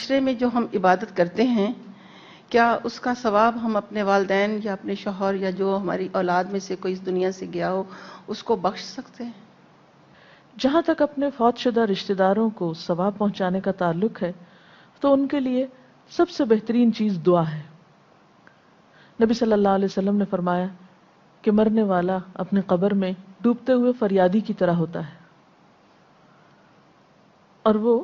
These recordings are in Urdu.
معاشرے میں جو ہم عبادت کرتے ہیں، کیا اس کا ثواب ہم اپنے والدین یا اپنے شوہر یا جو ہماری اولاد میں سے کوئی اس دنیا سے گیا ہو اس کو بخش سکتے ہیں؟ جہاں تک اپنے فوت شدہ رشتہ داروں کو ثواب پہنچانے کا تعلق ہے تو ان کے لیے سب سے بہترین چیز دعا ہے۔ نبی صلی اللہ علیہ وسلم نے فرمایا کہ مرنے والا اپنے قبر میں ڈوبتے ہوئے فریادی کی طرح ہوتا ہے، اور وہ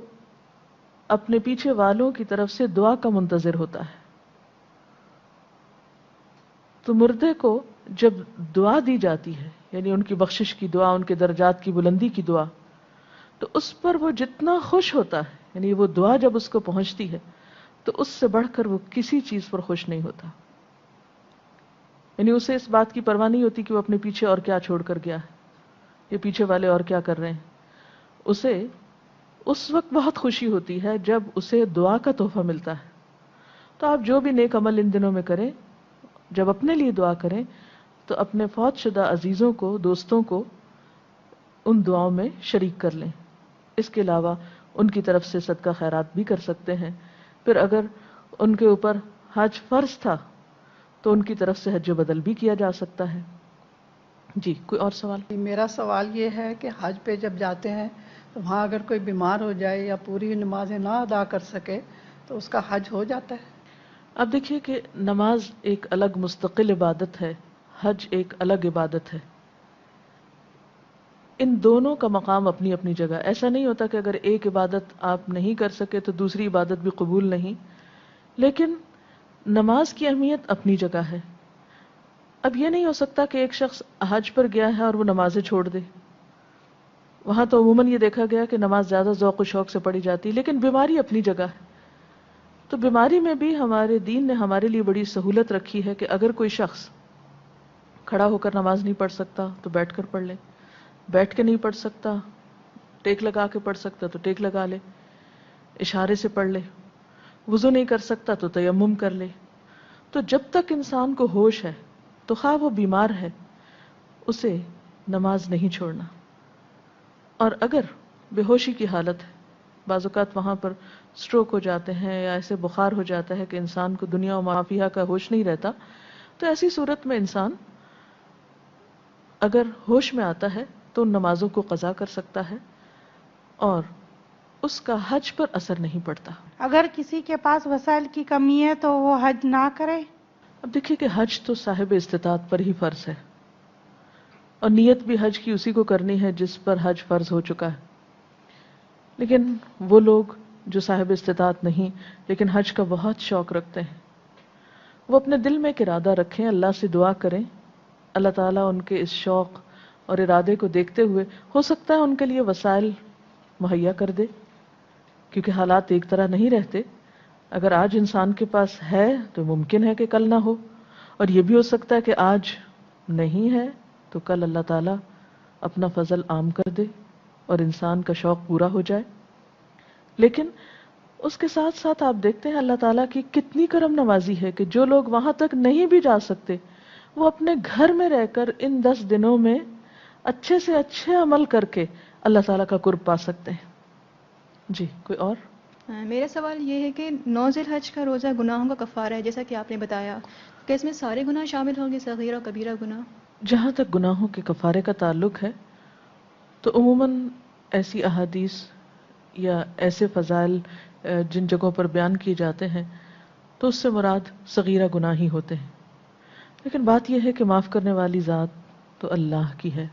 اپنے پیچھے والوں کی طرف سے دعا کا منتظر ہوتا ہے۔ تو مردے کو جب دعا دی جاتی ہے، یعنی ان کی بخشش کی دعا، ان کے درجات کی بلندی کی دعا، تو اس پر وہ جتنا خوش ہوتا ہے، یعنی وہ دعا جب اس کو پہنچتی ہے تو اس سے بڑھ کر وہ کسی چیز پر خوش نہیں ہوتا۔ یعنی اسے اس بات کی پرواہ نہیں ہوتی کہ وہ اپنے پیچھے اور کیا چھوڑ کر گیا ہے، یہ پیچھے والے اور کیا کر رہے ہیں۔ اسے اس وقت بہت خوشی ہوتی ہے جب اسے دعا کا تحفہ ملتا ہے۔ تو آپ جو بھی نیک عمل ان دنوں میں کریں، جب اپنے لیے دعا کریں تو اپنے فوت شدہ عزیزوں کو، دوستوں کو ان دعاؤں میں شریک کر لیں۔ اس کے علاوہ ان کی طرف سے صدقہ خیرات بھی کر سکتے ہیں۔ پھر اگر ان کے اوپر حج فرض تھا تو ان کی طرف سے حج بدل بھی کیا جا سکتا ہے۔ جی، کوئی اور سوال؟ میرا سوال یہ ہے کہ حج پہ جب جاتے ہیں تو وہاں اگر کوئی بیمار ہو جائے یا پوری نمازیں نہ ادا کر سکے تو اس کا حج ہو جاتا ہے؟ اب دیکھیے کہ نماز ایک الگ مستقل عبادت ہے، حج ایک الگ عبادت ہے۔ ان دونوں کا مقام اپنی اپنی جگہ۔ ایسا نہیں ہوتا کہ اگر ایک عبادت آپ نہیں کر سکے تو دوسری عبادت بھی قبول نہیں، لیکن نماز کی اہمیت اپنی جگہ ہے۔ اب یہ نہیں ہو سکتا کہ ایک شخص حج پر گیا ہے اور وہ نمازیں چھوڑ دے۔ وہاں تو عموماً یہ دیکھا گیا کہ نماز زیادہ ذوق و شوق سے پڑھی جاتی، لیکن بیماری اپنی جگہ ہے۔ تو بیماری میں بھی ہمارے دین نے ہمارے لیے بڑی سہولت رکھی ہے کہ اگر کوئی شخص کھڑا ہو کر نماز نہیں پڑھ سکتا تو بیٹھ کر پڑھ لے، بیٹھ کے نہیں پڑھ سکتا، ٹیک لگا کے پڑھ سکتا تو ٹیک لگا لے، اشارے سے پڑھ لے، وضو نہیں کر سکتا تو تیمم کر لے۔ تو جب تک انسان کو ہوش ہے تو خواہ وہ بیمار ہے، اسے نماز نہیں چھوڑنا۔ اور اگر بے ہوشی کی حالت ہے، بعض اوقات وہاں پر سٹروک ہو جاتے ہیں یا ایسے بخار ہو جاتا ہے کہ انسان کو دنیا و ما فیہا کا ہوش نہیں رہتا، تو ایسی صورت میں انسان اگر ہوش میں آتا ہے تو ان نمازوں کو قضا کر سکتا ہے اور اس کا حج پر اثر نہیں پڑتا۔ اگر کسی کے پاس وسائل کی کمی ہے تو وہ حج نہ کرے؟ اب دیکھیے کہ حج تو صاحب استطاعت پر ہی فرض ہے، اور نیت بھی حج کی اسی کو کرنی ہے جس پر حج فرض ہو چکا ہے۔ لیکن وہ لوگ جو صاحب استطاعت نہیں لیکن حج کا بہت شوق رکھتے ہیں، وہ اپنے دل میں ایک ارادہ رکھیں، اللہ سے دعا کریں، اللہ تعالیٰ ان کے اس شوق اور ارادے کو دیکھتے ہوئے ہو سکتا ہے ان کے لیے وسائل مہیا کر دے، کیونکہ حالات ایک طرح نہیں رہتے۔ اگر آج انسان کے پاس ہے تو ممکن ہے کہ کل نہ ہو، اور یہ بھی ہو سکتا ہے کہ آج نہیں ہے تو کل اللہ تعالیٰ اپنا فضل عام کر دے اور انسان کا شوق پورا ہو جائے۔ لیکن اس کے ساتھ ساتھ آپ دیکھتے ہیں اللہ تعالیٰ کی کتنی کرم نوازی ہے کہ جو لوگ وہاں تک نہیں بھی جا سکتے وہ اپنے گھر میں رہ کر ان 10 دنوں میں اچھے سے اچھے عمل کر کے اللہ تعالیٰ کا قرب پا سکتے ہیں۔ جی، کوئی اور؟ میرا سوال یہ ہے کہ 9 ذی الحج کا روزہ گناہوں کا کفارہ ہے جیسا کہ آپ نے بتایا، کہ اس میں سارے گناہ شامل ہوں گے، صغیرہ کبیرہ گناہ؟ جہاں تک گناہوں کے کفارے کا تعلق ہے تو عموماً ایسی احادیث یا ایسے فضائل جن جگہوں پر بیان کیے جاتے ہیں تو اس سے مراد صغیرہ گناہ ہی ہوتے ہیں، لیکن بات یہ ہے کہ معاف کرنے والی ذات تو اللہ کی ہے،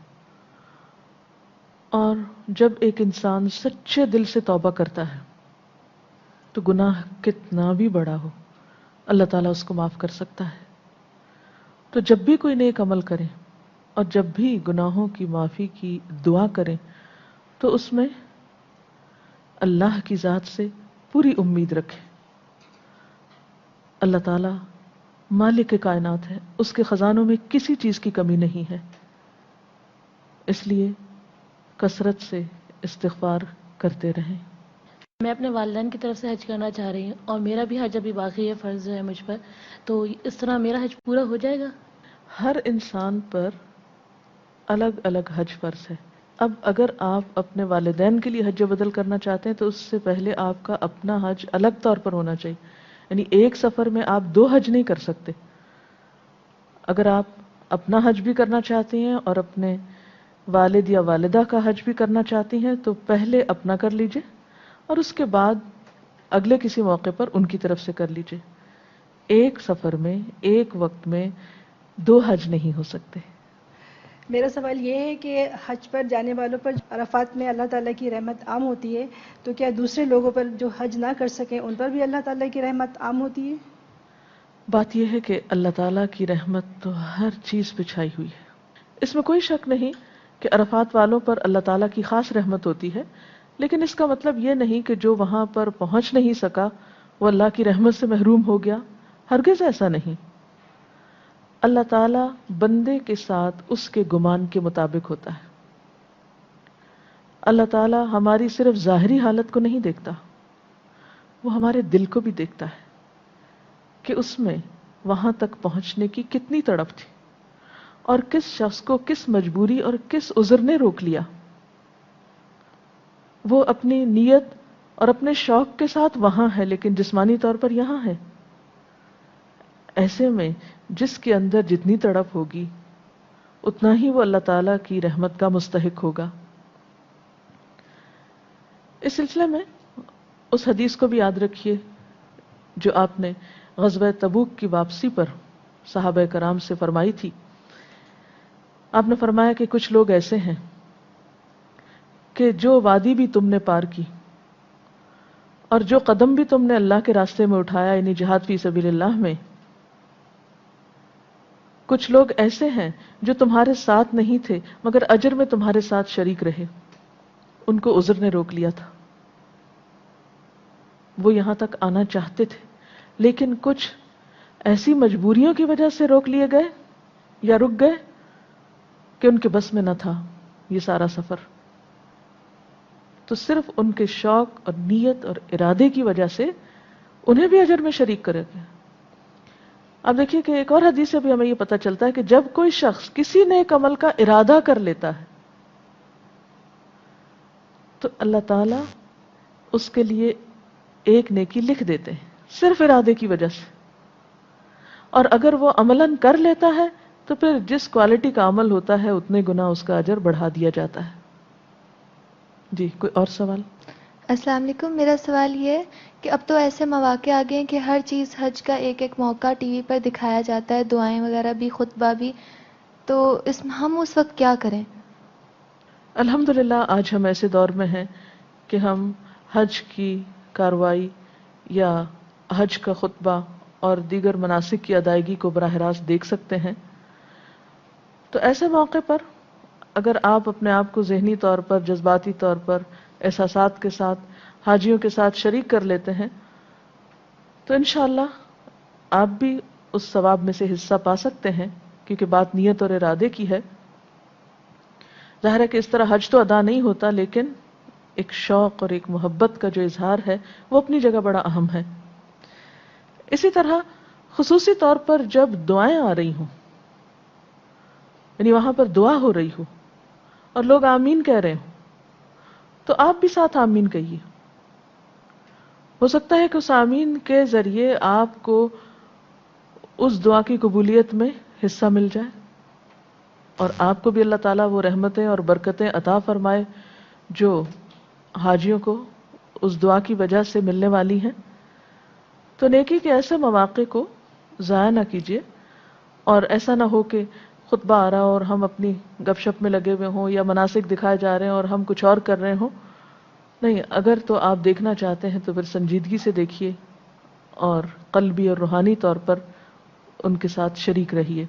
اور جب ایک انسان سچے دل سے توبہ کرتا ہے تو گناہ کتنا بھی بڑا ہو اللہ تعالیٰ اس کو معاف کر سکتا ہے۔ تو جب بھی کوئی نیک عمل کرے اور جب بھی گناہوں کی معافی کی دعا کریں تو اس میں اللہ کی ذات سے پوری امید رکھیں۔ اللہ تعالیٰ مالک کائنات ہے، اس کے خزانوں میں کسی چیز کی کمی نہیں ہے، اس لیے کثرت سے استغفار کرتے رہیں۔ میں اپنے والدین کی طرف سے حج کرنا چاہ رہی ہوں اور میرا بھی حج ابھی باقی ہے، فرض ہے مجھ پر، تو اس طرح میرا حج پورا ہو جائے گا؟ ہر انسان پر الگ الگ حج فرض ہے۔ اب اگر آپ اپنے والدین کے لیے حج بدل کرنا چاہتے ہیں تو اس سے پہلے آپ کا اپنا حج الگ طور پر ہونا چاہیے. یعنی ایک سفر میں آپ 2 حج نہیں کر سکتے. اگر آپ اپنا حج بھی کرنا چاہتے ہیں اور اپنے والد یا والدہ کا حج بھی کرنا چاہتی ہیں تو پہلے اپنا کر لیجئے اور اس کے بعد اگلے کسی موقع پر ان کی طرف سے کر لیجئے. ایک سفر میں ایک وقت میں 2 حج نہیں ہو سکتے. میرا سوال یہ ہے کہ حج پر جانے والوں پر عرفات میں اللہ تعالیٰ کی رحمت عام ہوتی ہے، تو کیا دوسرے لوگوں پر جو حج نہ کر سکیں ان پر بھی اللہ تعالیٰ کی رحمت عام ہوتی ہے؟ بات یہ ہے کہ اللہ تعالیٰ کی رحمت تو ہر چیز پہ چھائی ہوئی ہے. اس میں کوئی شک نہیں کہ عرفات والوں پر اللہ تعالیٰ کی خاص رحمت ہوتی ہے، لیکن اس کا مطلب یہ نہیں کہ جو وہاں پر پہنچ نہیں سکا وہ اللہ کی رحمت سے محروم ہو گیا. ہرگز ایسا نہیں. اللہ تعالیٰ بندے کے ساتھ اس کے گمان کے مطابق ہوتا ہے. اللہ تعالیٰ ہماری صرف ظاہری حالت کو نہیں دیکھتا، وہ ہمارے دل کو بھی دیکھتا ہے کہ اس میں وہاں تک پہنچنے کی کتنی تڑپ تھی اور کس شخص کو کس مجبوری اور کس عذر نے روک لیا. وہ اپنی نیت اور اپنے شوق کے ساتھ وہاں ہے لیکن جسمانی طور پر یہاں ہے. ایسے میں جس کے اندر جتنی تڑپ ہوگی اتنا ہی وہ اللہ تعالیٰ کی رحمت کا مستحق ہوگا. اس سلسلے میں اس حدیث کو بھی یاد رکھیے جو آپ نے غزوہ تبوک کی واپسی پر صحابہ کرام سے فرمائی تھی. آپ نے فرمایا کہ کچھ لوگ ایسے ہیں کہ جو وادی بھی تم نے پار کی اور جو قدم بھی تم نے اللہ کے راستے میں اٹھایا یعنی جہاد فی سبیل اللہ میں، کچھ لوگ ایسے ہیں جو تمہارے ساتھ نہیں تھے مگر اجر میں تمہارے ساتھ شریک رہے، ان کو عذر نے روک لیا تھا. وہ یہاں تک آنا چاہتے تھے لیکن کچھ ایسی مجبوریوں کی وجہ سے روک لیے گئے یا رک گئے کہ ان کے بس میں نہ تھا یہ سارا سفر. تو صرف ان کے شوق اور نیت اور ارادے کی وجہ سے انہیں بھی اجر میں شریک کرے گئے. اب دیکھیے کہ ایک اور حدیث سے بھی ہمیں یہ پتہ چلتا ہے کہ جب کوئی شخص کسی نیک عمل کا ارادہ کر لیتا ہے تو اللہ تعالیٰ اس کے لیے ایک نیکی لکھ دیتے ہیں صرف ارادے کی وجہ سے. اور اگر وہ عملاً کر لیتا ہے تو پھر جس کوالٹی کا عمل ہوتا ہے اتنے گنا اس کا اجر بڑھا دیا جاتا ہے. جی کوئی اور سوال؟ السلام علیکم. میرا سوال یہ ہے کہ اب تو ایسے مواقع آ گئے ہیں کہ ہر چیز حج کا ایک ایک موقع ٹی وی پر دکھایا جاتا ہے، دعائیں وغیرہ بھی، خطبہ بھی، تو ہم اس وقت کیا کریں؟ الحمدللہ آج ہم ایسے دور میں ہیں کہ ہم حج کی کاروائی یا حج کا خطبہ اور دیگر مناسک کی ادائیگی کو براہ راست دیکھ سکتے ہیں. تو ایسے موقع پر اگر آپ اپنے آپ کو ذہنی طور پر، جذباتی طور پر، احساسات کے ساتھ حاجیوں کے ساتھ شریک کر لیتے ہیں تو انشاءاللہ آپ بھی اس ثواب میں سے حصہ پا سکتے ہیں کیونکہ بات نیت اور ارادے کی ہے. ظاہر ہے کہ اس طرح حج تو ادا نہیں ہوتا لیکن ایک شوق اور ایک محبت کا جو اظہار ہے وہ اپنی جگہ بڑا اہم ہے. اسی طرح خصوصی طور پر جب دعائیں آ رہی ہوں یعنی وہاں پر دعا ہو رہی ہو اور لوگ آمین کہہ رہے ہوں تو آپ بھی ساتھ آمین کہیے. ہو سکتا ہے کہ اس آمین کے ذریعے آپ کو اس دعا کی قبولیت میں حصہ مل جائے اور آپ کو بھی اللہ تعالیٰ وہ رحمتیں اور برکتیں عطا فرمائے جو حاجیوں کو اس دعا کی وجہ سے ملنے والی ہیں. تو نیکی کے ایسے مواقع کو ضائع نہ کیجیے اور ایسا نہ ہو کہ خطبہ آ رہا ہو اور ہم اپنی گپ شپ میں لگے ہوئے ہوں یا مناسک دکھائے جا رہے ہیں اور ہم کچھ اور کر رہے ہوں. نہیں، اگر تو آپ دیکھنا چاہتے ہیں تو پھر سنجیدگی سے دیکھیے اور قلبی اور روحانی طور پر ان کے ساتھ شریک رہیے.